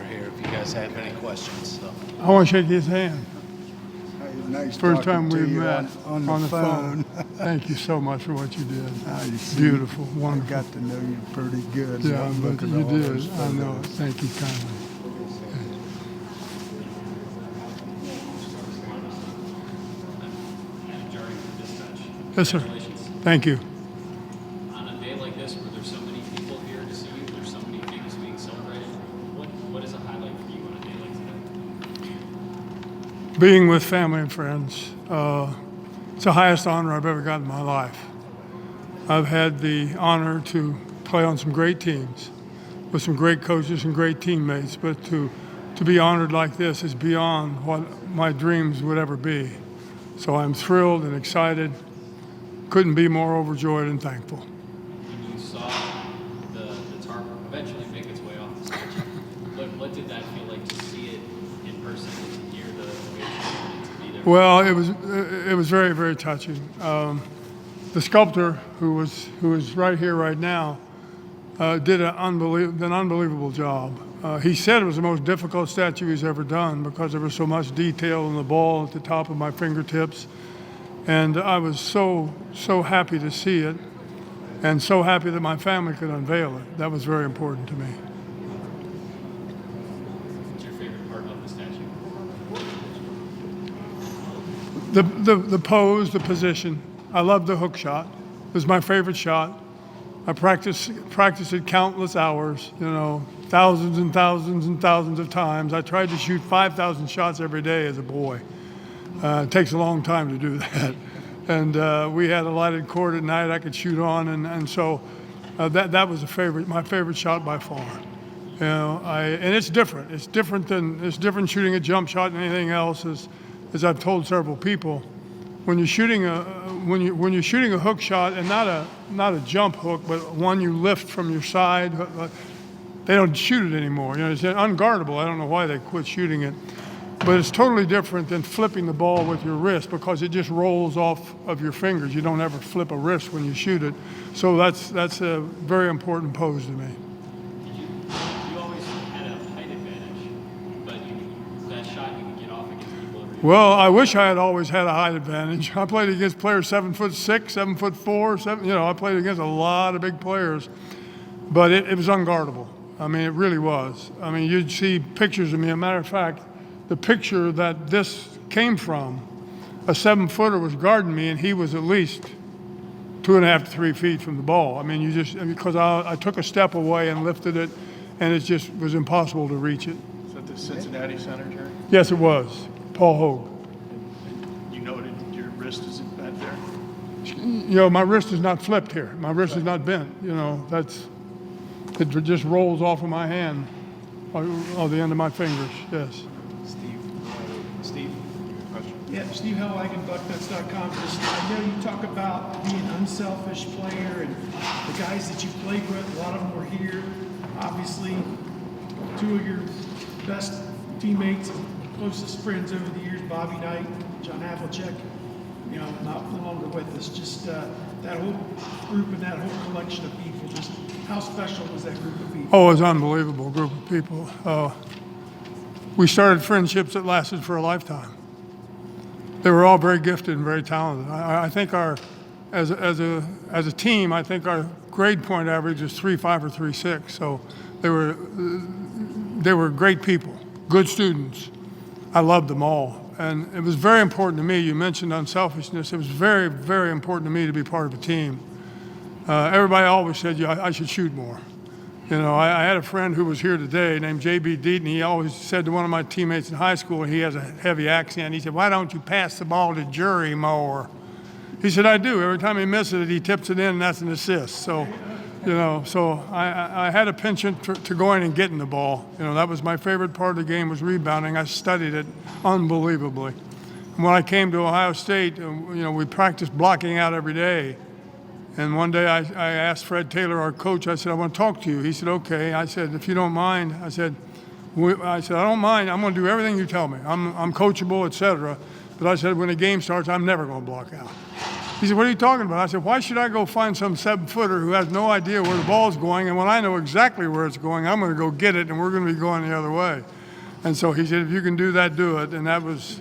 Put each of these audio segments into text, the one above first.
here if you guys have any questions. So. I want to shake his hand. Nice First talking time to we've you met on the phone. Thank you so much for what you did. See, Beautiful, wonderful. I got to know you pretty good. Yeah, I'm but looking you at all those did. I know. photos. Thank you kindly. Yes, sir. Thank you. On a day like this where there's so many people here to see you, there's so many things being celebrated, what is a highlight for you on a day like today? Being with family and friends. It's the highest honor I've ever gotten in my life. I've had the honor to play on some great teams with some great coaches and great teammates, but to be honored like this is beyond what my dreams would ever be. So I'm thrilled and excited. Couldn't be more overjoyed and thankful. When you saw the tarp eventually make its way off the stage, what did that feel like to see it in person and to hear the way to be there? Well, it was very, very touching. The sculptor who is right here right now did an unbelievable job. He said it was the most difficult statue he's ever done because there was so much detail in the ball at the top of my fingertips. And I was so happy to see it and so happy that my family could unveil it. That was very important to me. What's your favorite part of the statue? The pose, the position. I love the hook shot. It was my favorite shot. I practiced it countless hours, thousands and thousands and thousands of times. I tried to shoot 5,000 shots every day as a boy. It takes a long time to do that. And we had a lighted court at night I could shoot on, and so that was my favorite shot by far. And it's different. It's different shooting a jump shot than anything else. As I've told several people, when you're shooting a hook shot, and not a jump hook, but one you lift from your side, they don't shoot it anymore. It's unguardable. I don't know why they quit shooting it. But it's totally different than flipping the ball with your wrist because it just rolls off of your fingers. You don't ever flip a wrist when you shoot it. So that's a very important pose to me. You always had a height advantage, but that shot you could get off against people every day. Well, I wish I had always had a height advantage. I played against players 7'6", 7'4", I played against a lot of big players, but it was unguardable. I mean, it really was. I mean, you'd see pictures of me. As a matter of fact, the picture that this came from, a 7-footer was guarding me, and he was at least 2.5 to 3 feet from the ball. I mean, because I took a step away and lifted it, and it just was impossible to reach it. Is that the Cincinnati Center, Jerry? Yes, it was. Paul Hogue. And you noted your wrist isn't bent there? My wrist is not flipped here. My wrist is not bent. It just rolls off of my hand, on the end of my fingers. Yes. Steve, question? Yeah, Steve Helwag, BuckNuts.com. I know you talk about being an unselfish player and the guys that you played with, a lot of them were here. Obviously, two of your best teammates and closest friends over the years, Bobby Knight, John Havlicek, not no longer with us. Just that whole group and that whole collection of people, just how special was that group of people? Oh, it was an unbelievable group of people. We started friendships that lasted for a lifetime. They were all very gifted and very talented. I think as a team, I think our grade point average is 3.5 or 3.6. So they were great people, good students. I loved them all, and it was very important to me. You mentioned unselfishness. It was very, very important to me to be part of a team. Everybody always said, I should shoot more. I had a friend who was here today named J.B. Deaton. He always said to one of my teammates in high school, he has a heavy accent, he said, "Why don't you pass the ball to Jury more?" He said, "I do. Every time he misses it, he tips it in, and that's an assist." So, I had a penchant to going and getting the ball. That was my favorite part of the game, was rebounding. I studied it unbelievably. And when I came to Ohio State, we practiced blocking out every day. And one day I asked Fred Taylor, our coach, I said, "I want to talk to you." He said, "Okay." I said, "If you don't mind," I said, "I don't mind. I'm going to do everything you tell me. I'm coachable, etc." But I said, "When the game starts, I'm never going to block out." He said, what are you talking about? I said, why should I go find some 7-footer who has no idea where the ball's going, and when I know exactly where it's going, I'm going to go get it, and we're going to be going the other way. And so he said, if you can do that, do it. And that was,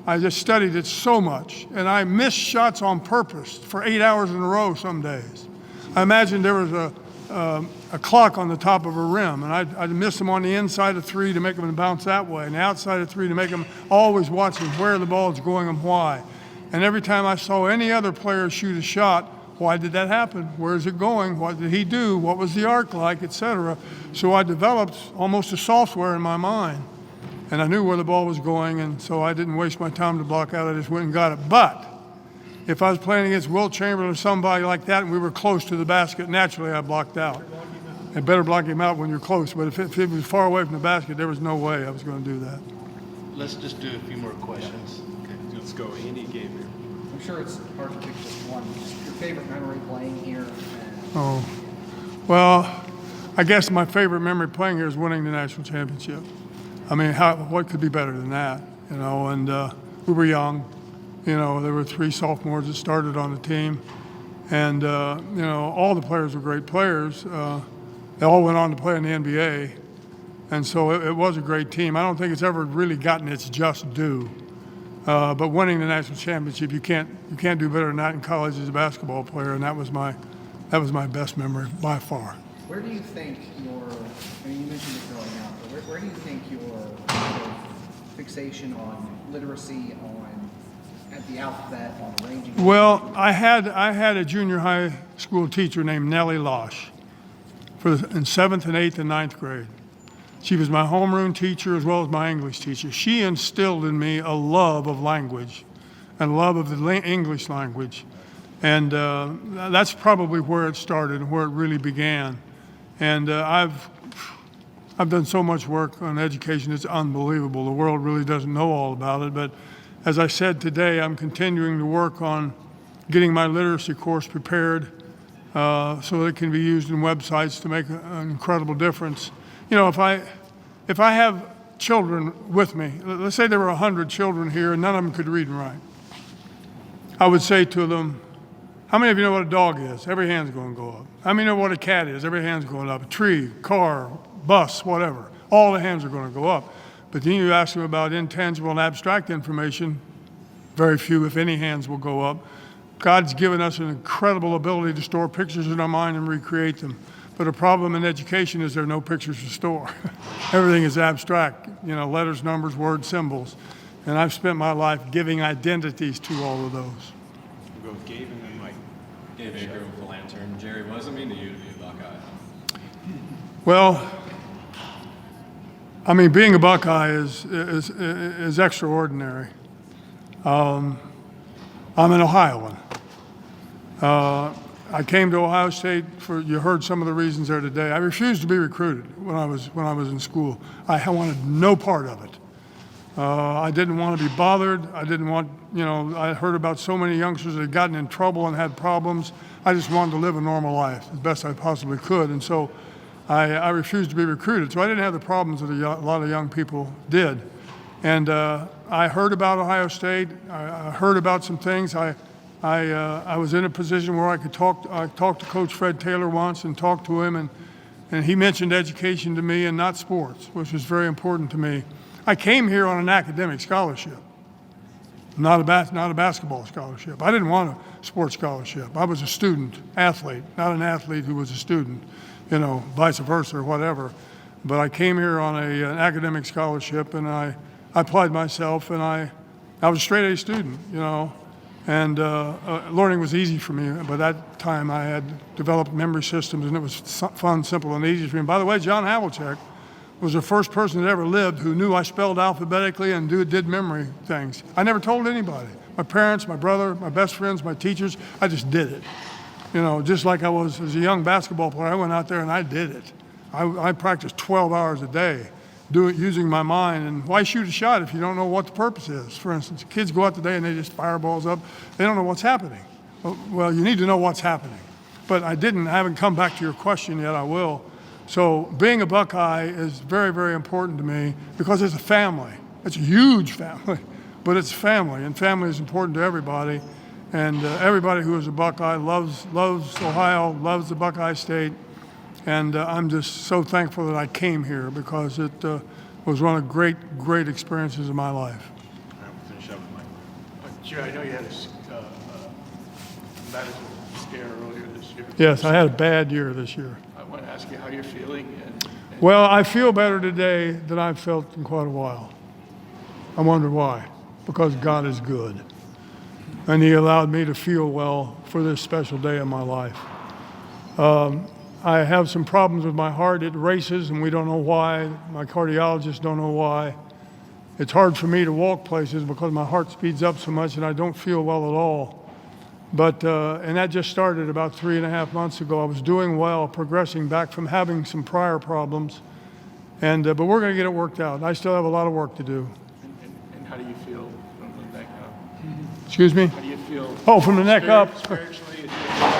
I just studied it so much. And I missed shots on purpose for 8 hours in a row some days. I imagined there was a clock on the top of a rim, and I'd miss them on the inside of 3 to make them bounce that way, and the outside of 3 to make them always watching where the ball is going and why. And every time I saw any other player shoot a shot, why did that happen? Where is it going? What did he do? What was the arc like, etc. So I developed almost a software in my mind, and I knew where the ball was going, and so I didn't waste my time to block out. I just went and got it. But if I was playing against Wilt Chamberlain or somebody like that and we were close to the basket, naturally I blocked out. And better block him out when you're close. But if it was far away from the basket, there was no way I was going to do that. Let's just do a few more questions. Okay, let's go. Andy Gabriel. I'm sure it's hard to pick just one. Just your favorite memory playing here? Oh, well, I guess my favorite memory playing here is winning the national championship. I mean, what could be better than that? And we were young. There were 3 sophomores that started on the team. And, all the players were great players. They all went on to play in the NBA. And so it was a great team. I don't think it's ever really gotten its just due. But winning the national championship, you can't do better than that in college as a basketball player. And that was my best memory by far. Where do you think you mentioned it growing up, but where do you think your sort of fixation on literacy, at the alphabet, on arranging? Well, I had a junior high school teacher named Nellie Losh in 7th and 8th and 9th grade. She was my homeroom teacher as well as my English teacher. She instilled in me a love of language and love of the English language. And that's probably where it started and where it really began. And I've done so much work on education, it's unbelievable. The world really doesn't know all about it. But as I said today, I'm continuing to work on getting my literacy course prepared so that it can be used in websites to make an incredible difference. If I have children with me, let's say there were 100 children here and none of them could read and write, I would say to them, how many of you know what a dog is? Every hand's going to go up. How many know what a cat is? Every hand's going up. A tree, car, bus, whatever. All the hands are going to go up. But then you ask them about intangible and abstract information, very few, if any, hands will go up. God's given us an incredible ability to store pictures in our mind and recreate them. But a problem in education is there are no pictures to store. Everything is abstract, letters, numbers, words, symbols. And I've spent my life giving identities to all of those. We'll go with Gabe and then Mike. Dave Aker with the Lantern. Jerry, what does it mean to you to be a Buckeye? Well, being a Buckeye is extraordinary. I'm an Ohioan. I came to Ohio State you heard some of the reasons there today. I refused to be recruited when I was in school. I wanted no part of it. I didn't want to be bothered. I didn't want, I heard about so many youngsters that had gotten in trouble and had problems. I just wanted to live a normal life as best I possibly could. And so I refused to be recruited. So I didn't have the problems that a lot of young people did. And I heard about Ohio State. I heard about some things. I was in a position where I could talk to Coach Fred Taylor once and talk to him. And he mentioned education to me and not sports, which was very important to me. I came here on an academic scholarship, not a basketball scholarship. I didn't want a sports scholarship. I was a student athlete, not an athlete who was a student, vice versa or whatever. But I came here on an academic scholarship, and I applied myself, and I was a straight A student, and learning was easy for me. By that time, I had developed memory systems, and it was fun, simple, and easy for me. And by the way, John Havlicek was the first person that ever lived who knew I spelled alphabetically and did memory things. I never told anybody. My parents, my brother, my best friends, my teachers, I just did it. Just like I was as a young basketball player, I went out there and I did it. I practiced 12 hours a day, using my mind. And why shoot a shot if you don't know what the purpose is? For instance, kids go out today and they just fire balls up. They don't know what's happening. Well, you need to know what's happening. But I haven't come back to your question yet, I will. So being a Buckeye is very, very important to me because it's a family. It's a huge family, but it's family, and family is important to everybody. And everybody who is a Buckeye loves Ohio, loves the Buckeye State. And I'm just so thankful that I came here because it was one of the great experiences of my life. All right, we'll finish up with Mike. Jerry, I know you had a medical scare earlier this year. Yes, I had a bad year this year. I want to ask you how you're feeling and Well, I feel better today than I've felt in quite a while. I wonder why. Because God is good. And He allowed me to feel well for this special day in my life. I have some problems with my heart. It races, and we don't know why. My cardiologists don't know why. It's hard for me to walk places because my heart speeds up so much, and I don't feel well at all. But and that just started about 3.5 months ago. I was doing well, progressing back from having some prior problems, and but we're going to get it worked out. I still have a lot of work to do. and how do you feel from the neck up? Excuse me? How do you feel? Oh, from the neck up. Spiritually?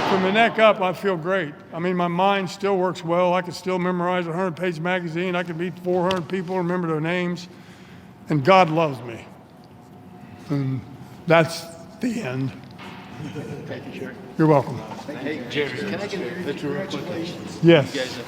From the neck up, I feel great. I mean, my mind still works well. I can still memorize a 100-page magazine. I can meet 400 people, remember their names. And God loves me. And that's the end. Thank you, Jerry. You're welcome. Hey, Jerry, can I get a picture real quick? Yes. You guys have